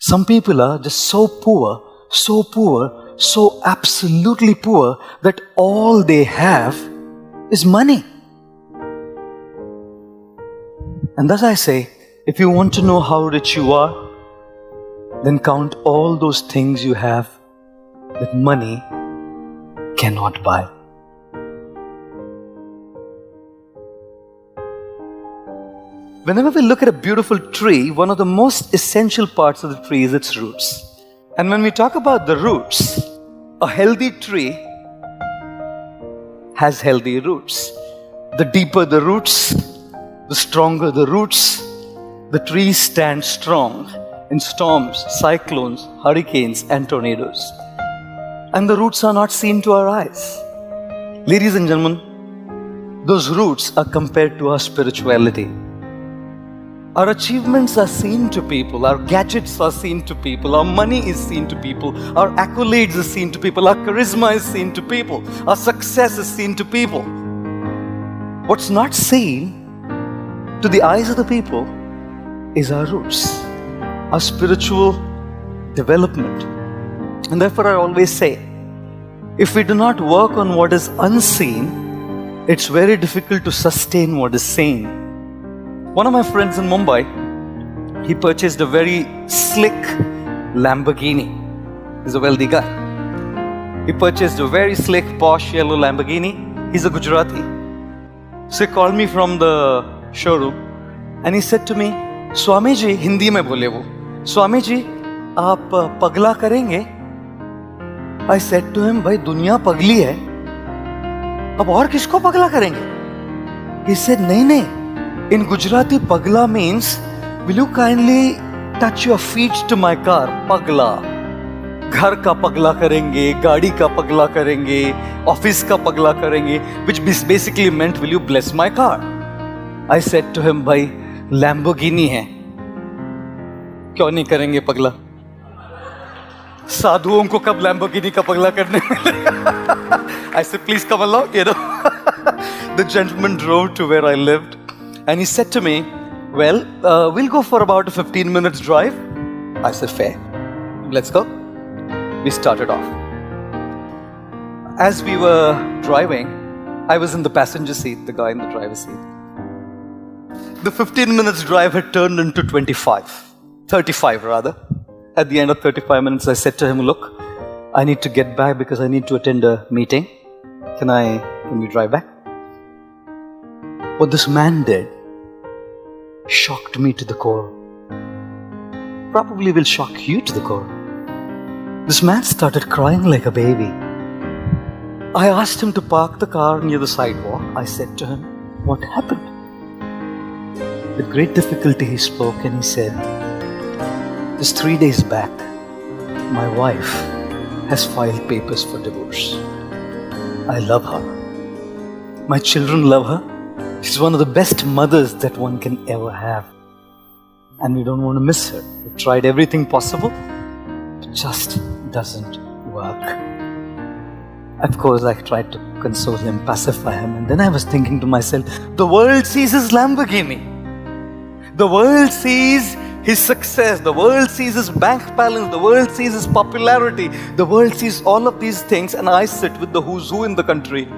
Some people are just so poor, so absolutely poor that all they have is money. And thus I say, if you want to know how rich you are, then count all those things you have that money cannot buy. Whenever we look at a beautiful tree, one of the most essential parts of the tree is its roots. And when we talk about the roots, a healthy tree has healthy roots. The deeper the roots, the stronger the roots, the tree stands strong in storms, cyclones, hurricanes, and tornadoes. And the roots are not seen to our eyes. Ladies and gentlemen, those roots are compared to our spirituality. Our achievements are seen to people, our gadgets are seen to people, our money is seen to people, our accolades are seen to people, our charisma is seen to people, our success is seen to people. What's not seen to the eyes of the people is our roots, our spiritual development. And therefore I always say, if we do not work on what is unseen, it's very difficult to sustain what is seen. One of my friends in Mumbai, he purchased a very slick Lamborghini. He's a wealthy guy. He purchased a very slick, posh yellow Lamborghini. He's a Gujarati. So he called me from the showroom and he said to me, Swami ji, Hindi mein bole wo, Swami ji, aap pagla karenge? I said to him, bhai, duniya pagli hai. Ab aur kisko pagla karenge? He said, nahi. In Gujarati, pagla means, will you kindly touch your feet to my car? Pagla. Ghar ka pagla karenge, gaadi ka pagla karenge, office ka pagla karenge, which basically meant, will you bless my car? I said to him, bhai, Lamborghini hai. Kyun nahi karenge pagla? Sadhuon ko kab Lamborghini ka pagla karne milega? I said, please come along, The gentleman drove to where I lived. And he said to me, well, we'll go for about a 15 minutes drive. I said, fair. Let's go. We started off. As we were driving, I was in the passenger seat, the guy in the driver's seat. The 15 minutes drive had turned into 35 rather. At the end of 35 minutes, I said to him, look, I need to get back because I need to attend a meeting. Can we drive back? What this man did shocked me to the core. Probably will shock you to the core. This man started crying like a baby. I asked him to park the car near the sidewalk. I said to him, what happened? With great difficulty he spoke and he said, just 3 days back, my wife has filed papers for divorce. I love her. My children love her. She's one of the best mothers that one can ever have. And we don't want to miss her. We've tried everything possible. It just doesn't work. Of course, I tried to console him, pacify him. And then I was thinking to myself, the world sees his Lamborghini. The world sees his success. The world sees his bank balance. The world sees his popularity. The world sees all of these things. And I sit with the who's who in the country.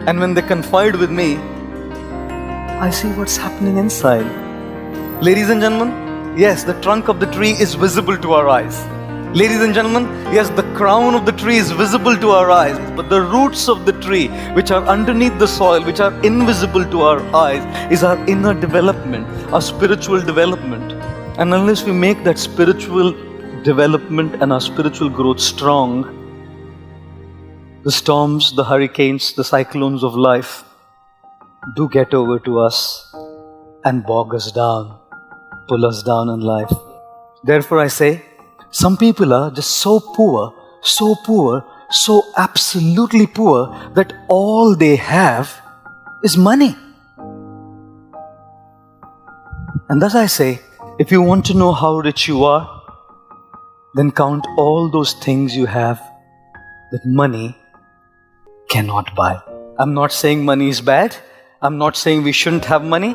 And when they confide with me, I see what's happening inside. Ladies and gentlemen, yes, the trunk of the tree is visible to our eyes. Ladies and gentlemen, yes, the crown of the tree is visible to our eyes. But the roots of the tree, which are underneath the soil, which are invisible to our eyes, is our inner development, our spiritual development. And unless we make that spiritual development and our spiritual growth strong, the storms, the hurricanes, the cyclones of life do get over to us and bog us down, pull us down in life. Therefore I say, some people are just so poor, so absolutely poor that all they have is money. And thus I say, if you want to know how rich you are, then count all those things you have that money cannot buy. I'm not saying money is bad. I'm not saying we shouldn't have money.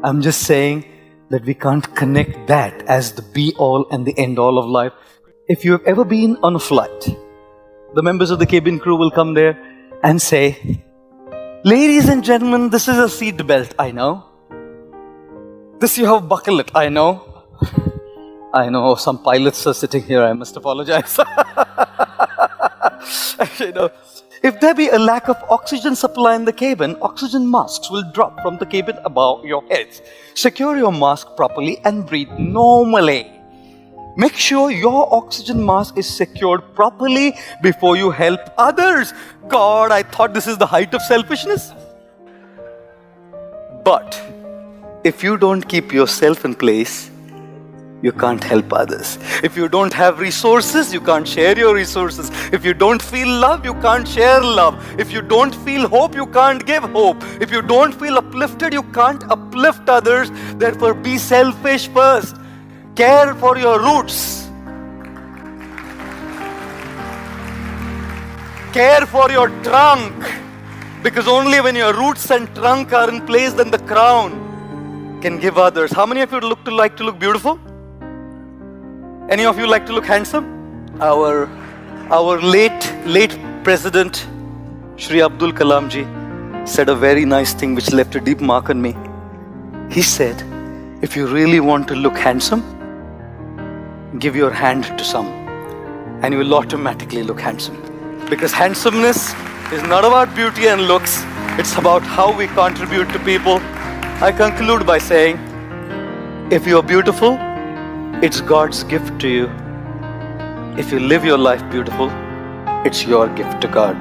I'm just saying that we can't connect that as the be-all and the end-all of life. If you have ever been on a flight, the members of the cabin crew will come there and say, "Ladies and gentlemen, this is a seat belt, I know. This you have buckle it, I know." I know some pilots are sitting here, I must apologize. You know, if there be a lack of oxygen supply in the cabin, oxygen masks will drop from the cabin above your heads. Secure your mask properly and breathe normally. Make sure your oxygen mask is secured properly before you help others. God, I thought this is the height of selfishness. But if you don't keep yourself in place, you can't help others. If you don't have resources, you can't share your resources. If you don't feel love, you can't share love. If you don't feel hope, you can't give hope. If you don't feel uplifted, you can't uplift others. Therefore, be selfish first. Care for your roots. Care for your trunk. Because only when your roots and trunk are in place, then the crown can give others. How many of you like to look beautiful? Any of you like to look handsome? Our late President Shri Abdul Kalam ji said a very nice thing which left a deep mark on me. He said, if you really want to look handsome, give your hand to some and you will automatically look handsome. Because handsomeness is not about beauty and looks, it's about how we contribute to people. I conclude by saying, if you are beautiful, it's God's gift to you. If you live your life beautiful, it's your gift to God.